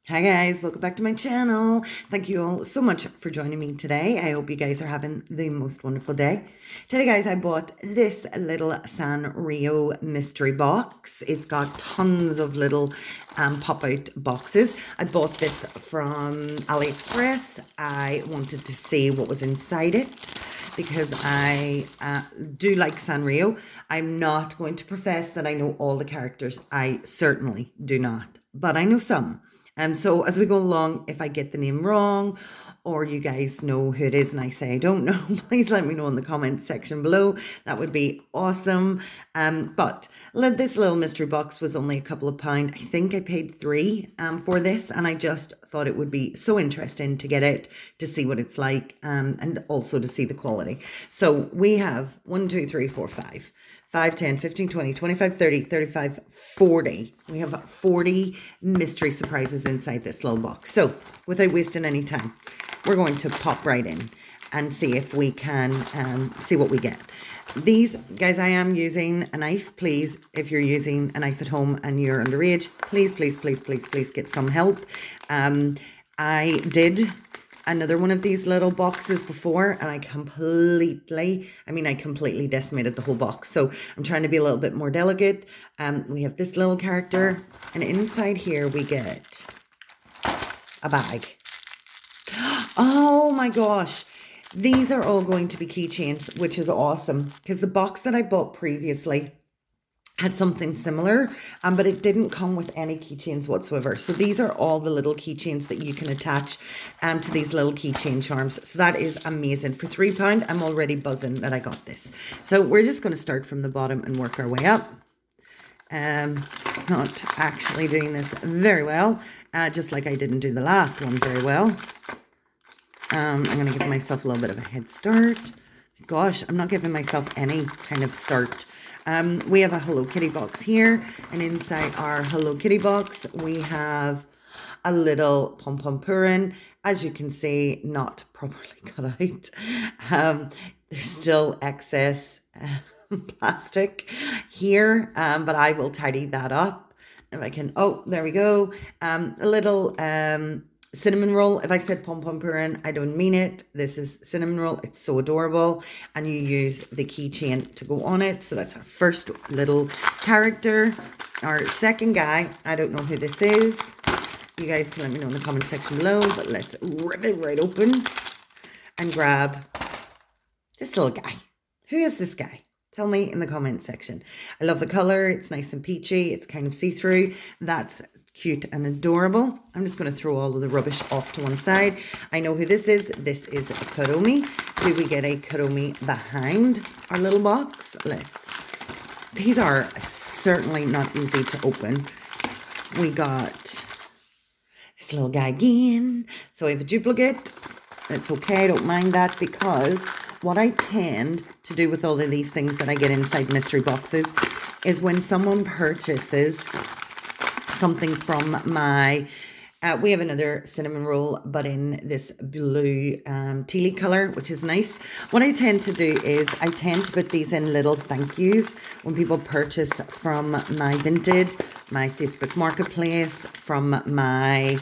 Hi guys, welcome back to my channel. Thank you all so much for joining me today. I hope you guys are having the most wonderful day. Today guys, I bought this little Sanrio mystery box. It's got tons of little pop-out boxes. I bought this from AliExpress. I wanted to see what was inside it because I do like Sanrio. I'm not going to profess that I know all the characters. I certainly do not, but I know some. So as we go along, if I get the name wrong or you guys know who it is and I say I don't know, please let me know in the comments section below. That would be awesome. But this little mystery box was only a couple of pounds. I think I paid £3 for this, and I just thought it would be so interesting to get it, to see what it's like, and also to see the quality. So we have 1, 2, 3, 4, 5. 5, 10, 15, 20, 25, 30, 35, 40. We have 40 mystery surprises inside this little box. So without wasting any time, we're going to pop right in and see if we can see what we get. These, guys, I am using a knife. Please, if you're using a knife at home and you're underage, please, please, please, please, please get some help. I did another one of these little boxes before and I completely decimated the whole box. So I'm trying to be a little bit more delicate. We have this little character, and inside here we get a bag. Oh my gosh. These are all going to be keychains, which is awesome because the box that I bought previously had something similar, but it didn't come with any keychains whatsoever. So these are all the little keychains that you can attach to these little keychain charms. So that is amazing. For £3, I'm already buzzing that I got this. So we're just going to start from the bottom and work our way up. Not actually doing this very well, just like I didn't do the last one very well. I'm going to give myself a little bit of a head start. Gosh, I'm not giving myself any kind of start. We have a Hello Kitty box here, and inside our Hello Kitty box, we have a little pom-pom purin. As you can see, not properly cut out. There's still excess plastic here, but I will tidy that up. If I can, oh, there we go. A little cinnamon roll. If I said pom-pom purin, I don't mean it. This is cinnamon roll. It's so adorable, and you use the keychain to go on it. So that's our first little character. Our second guy, I don't know who this is. You guys can let me know in the comment section below, but let's rip it right open and grab this little guy. Who is this guy? Tell me in the comment section. I love the color. It's nice and peachy. It's kind of see-through. That's cute and adorable. I'm just going to throw all of the rubbish off to one side. I know who this is. This is Kuromi. Do we get a Kuromi behind our little box? These are certainly not easy to open. We got this little guy again. So we have a duplicate. It's okay. I don't mind that, because what I tend to do with all of these things that I get inside mystery boxes is when someone purchases something from my, we have another cinnamon roll, but in this blue tealy color, which is nice. What I tend to do is I tend to put these in little thank yous when people purchase from my Vinted, my Facebook Marketplace, from my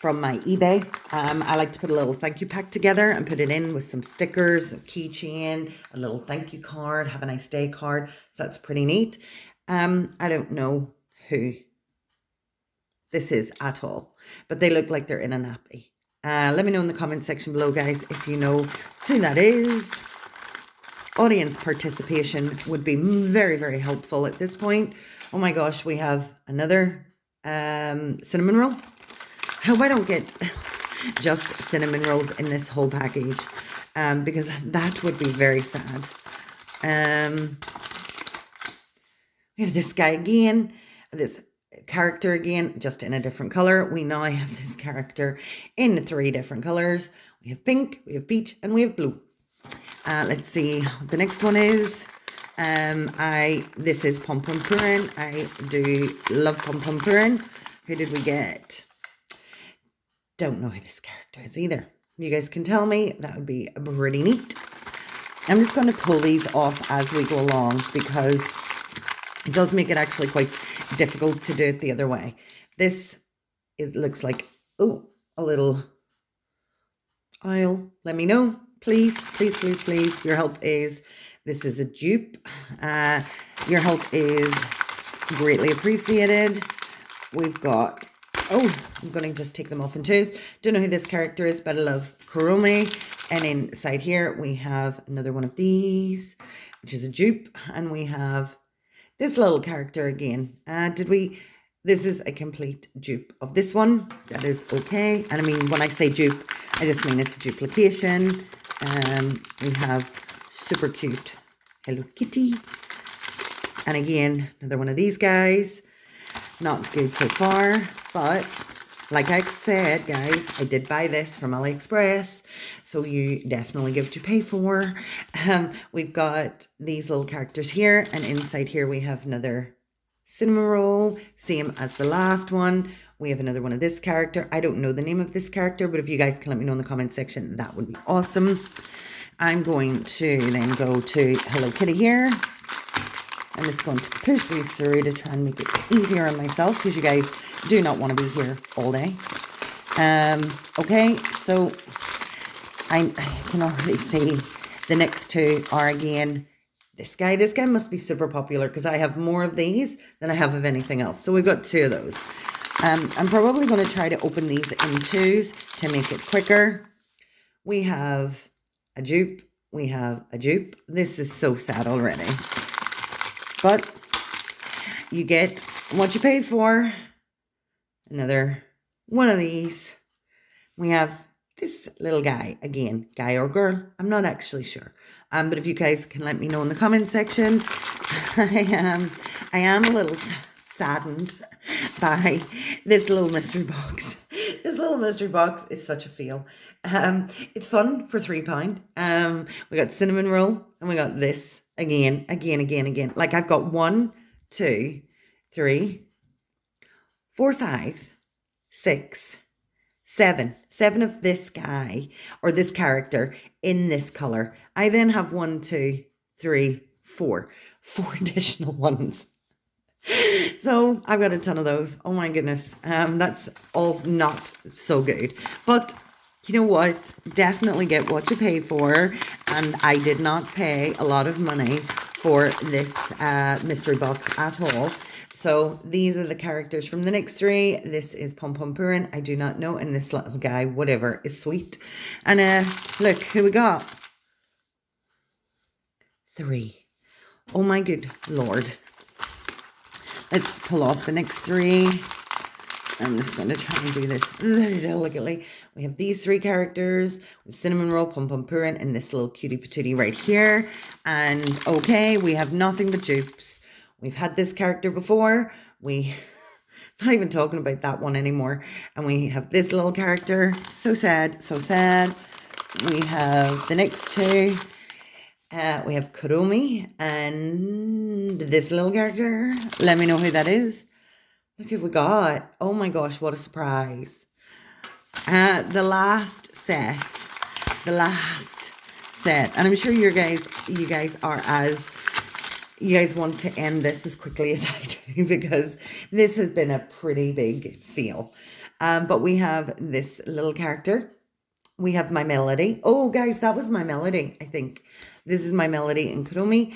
eBay. I like to put a little thank you pack together and put it in with some stickers, a keychain, a little thank you card, have a nice day card. So that's pretty neat. I don't know who this is at all, but they look like they're in a nappy. Let me know in the comment section below, guys, if you know who that is. Audience participation would be very, very helpful at this point. Oh my gosh, we have another cinnamon roll. I hope I don't get just cinnamon rolls in this whole package, because that would be very sad. We have this guy again, this character again, just in a different color. We now have this character in 3 different colors. We have pink, we have peach, and we have blue. Let's see what the next one is. This is pom-pom purin. I do love pom-pom purin. Who did we get? Don't know who this character is either. You guys can tell me. That would be pretty neat. I'm just going to pull these off as we go along, because it does make it actually quite difficult to do it the other way. This looks like, oh, a little oil. Let me know, please, please, please, please. Your help is, this is a dupe. Your help is greatly appreciated. We've got, oh, I'm going to just take them off in twos. Don't know who this character is, but I love Kurumi. And inside here, we have another one of these, which is a dupe. And we have this little character again. This is a complete dupe of this one. That is okay. And I mean, when I say dupe, I just mean it's a duplication. We have super cute Hello Kitty. And again, another one of these guys. Not good so far, but like I said, guys, I did buy this from AliExpress, so you definitely get what you pay for. We've got these little characters here, and inside here we have another cinnamon roll, same as the last one. We have another one of this character. I don't know the name of this character, but if you guys can let me know in the comment section, that would be awesome. I'm going to then go to Hello Kitty here. I'm just going to push these through to try and make it easier on myself, because you guys do not want to be here all day. Okay, so I can already see the next two are again this guy. This guy must be super popular because I have more of these than I have of anything else. So we've got two of those. I'm probably going to try to open these in twos to make it quicker. We have a dupe. We have a dupe. This is so sad already. But you get what you pay for. Another one of these. We have this little guy. Again, guy or girl. I'm not actually sure. But if you guys can let me know in the comment section. I am a little saddened by this little mystery box. This little mystery box is such a feel. It's fun for £3. We got cinnamon roll and we got this again. Like I've got 1, 2, 3, 4, 5, 6, 7. 7 of this guy or this character in this color. I then have 1, 2, 3, 4. 4 additional ones. So I've got a ton of those. Oh my goodness. That's all not so good. But you know what? Definitely get what you pay for. And I did not pay a lot of money for this mystery box at all. So these are the characters from the next 3. This is Pom Pom Purin. I do not know. And this little guy, whatever, is sweet. And look who we got. 3. Oh my good Lord. Let's pull off the next 3. I'm just going to try and do this very delicately. We have these 3 characters. We have Cinnamon Roll, Pom Pom Purin, and this little cutie patootie right here. And okay, we have nothing but dupes. We've had this character before. Not even talking about that one anymore. And we have this little character. So sad, so sad. We have the next 2. We have Kurumi and this little character. Let me know who that is. Look who we got. Oh my gosh, what a surprise. The last set. And I'm sure you guys want to end this as quickly as I do, because this has been a pretty big fail. But we have this little character. We have my Melody. Oh, guys, that was my Melody, I think. This is my Melody and Kurumi.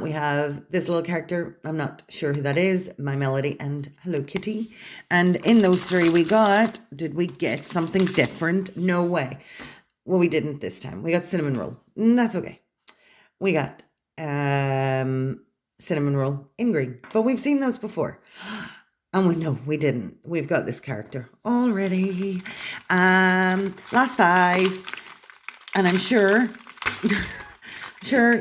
We have this little character. I'm not sure who that is. My Melody and Hello Kitty. And in those 3 we got, did we get something different? No way. Well, we didn't this time. We got Cinnamon Roll. That's okay. We got Cinnamon Roll in green. But we've seen those before. And we didn't. We've got this character already. Last 5. And I'm sure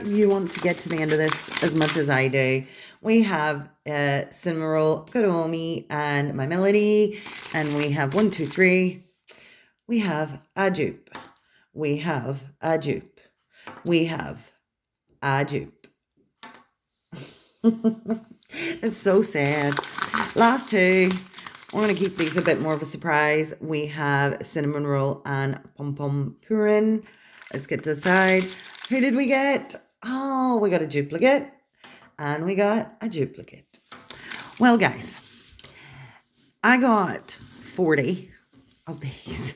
you want to get to the end of this as much as I do. We have Cinnamon Roll, Kurumi, and my Melody. And we have 1, 2, 3. We have a dupe. We have a dupe. We have a dupe. It's so sad. Last 2. I'm going to keep these a bit more of a surprise. We have Cinnamon Roll and Pom Pom Purin. Let's get to the side. Who did we get? Oh, we got a duplicate. And we got a duplicate. Well, guys, I got 40 of these,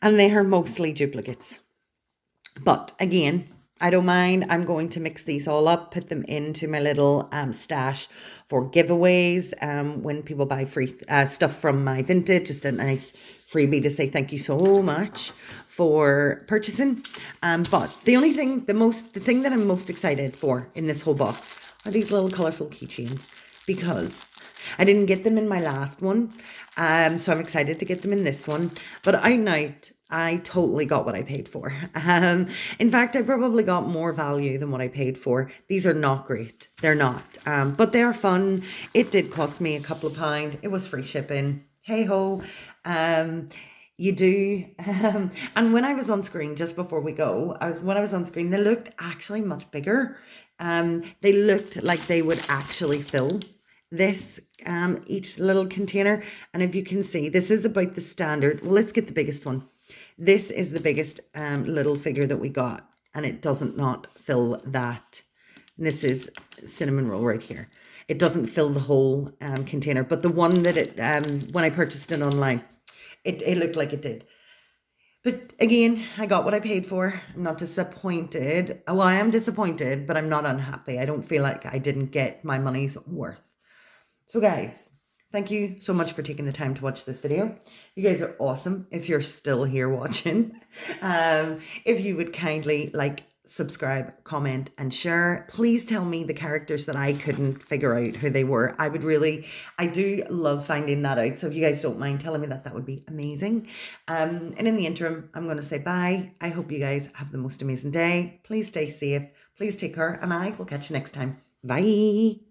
and they are mostly duplicates. But again, I don't mind. I'm going to mix these all up, put them into my little stash for giveaways. When people buy free stuff from my vintage, just a nice freebie to say thank you so much for purchasing. But the only thing, the thing that I'm most excited for in this whole box are these little colorful keychains, because I didn't get them in my last one. So I'm excited to get them in this one. But I totally got what I paid for. In fact, I probably got more value than what I paid for. These are not great. They're not. But they are fun. It did cost me a couple of pounds. It was free shipping. Hey ho. You do. And when I was on screen, just before we go, when I was on screen, they looked actually much bigger. They looked like they would actually fill this each little container. And if you can see, this is about the standard. Well, let's get the biggest one. This is the biggest little figure that we got, and it doesn't not fill that. And this is cinnamon roll right here. It doesn't fill the whole container, but the one that it when I purchased it online, it looked like it did. But again, I got what I paid for. I'm not disappointed. Well, I am disappointed, but I'm not unhappy. I don't feel like I didn't get my money's worth. So guys, thank you so much for taking the time to watch this video. You guys are awesome if you're still here watching. If you would kindly like, subscribe, comment, and share. Please tell me the characters that I couldn't figure out who they were. I do love finding that out. So if you guys don't mind telling me that, that would be amazing. And in the interim, I'm going to say bye. I hope you guys have the most amazing day. Please stay safe. Please take care, and I will catch you next time. Bye.